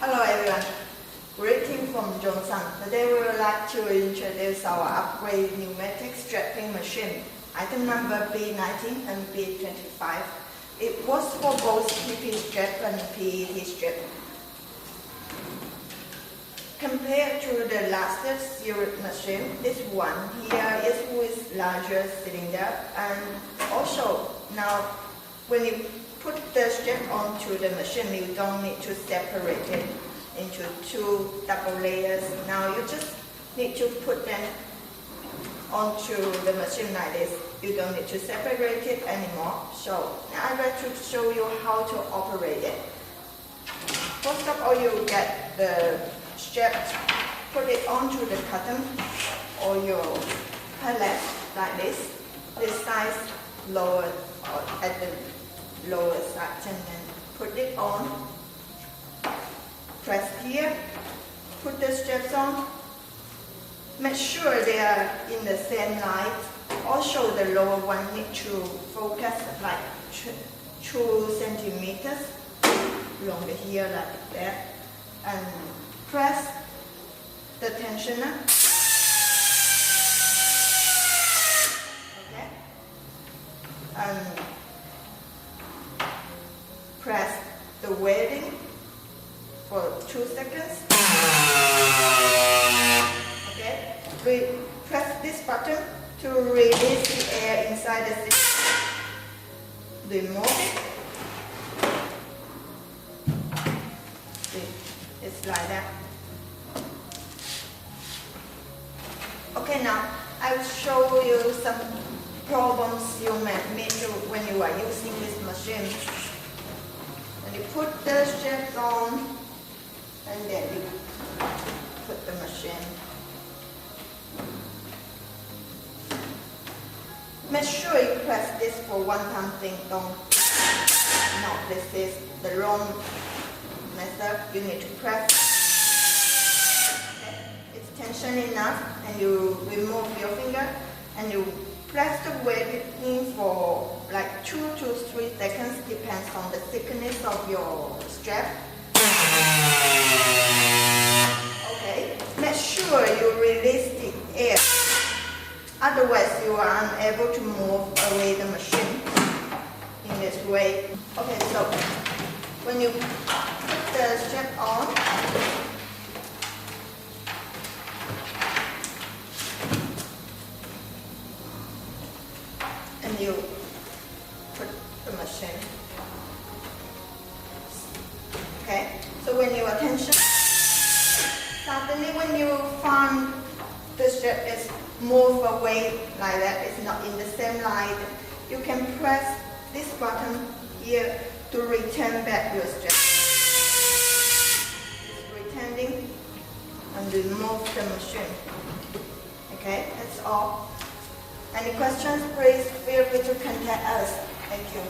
Hello everyone, greeting from Zonesun. Today we would like to introduce our upgrade pneumatic strapping machine, item number B19 and B25. It was for both PP strap and PET strap. Compared to the last series machine, this one here is with larger cylinder, and also now when you put the strap onto the machine, you don't need to separate it into two double layers. Now you just need to put them onto the machine like this. You don't need to separate it anymore. So now I'd like to show you how to operate it. First of all, you get the strap, put it onto the cotton or your pallet like this. This size lower or at the lower side, and then put it on. Press here, put the straps on. Make sure they are in the same line. Also, the lower one need to focus like 2 centimeters longer here like that, and press the tensioner. Okay, and press the welding for 2 seconds. Okay, press this button to release the air inside the system. Remove it. See, it's like that. Okay, now I'll show you some problems you may meet when you are using this machine. And you put the straps on, and then you put the machine. Make sure you press this for one time thing. No, this is the wrong method. You need to press. Okay. It's tension enough, and you remove your finger, and you press the welding for like 2 to 3 seconds, depends on the thickness of your strap. Okay, make sure you release the air, otherwise you are unable to move away the machine in this way. Okay, so when you put the strap on, and you put the machine. Okay, so when your attention, suddenly when you find the strap is move away like that, it's not in the same line, you can press this button here to return back your strap. It's returning and remove the machine. Okay, that's all. Any questions, please feel free to contact us. Thank you.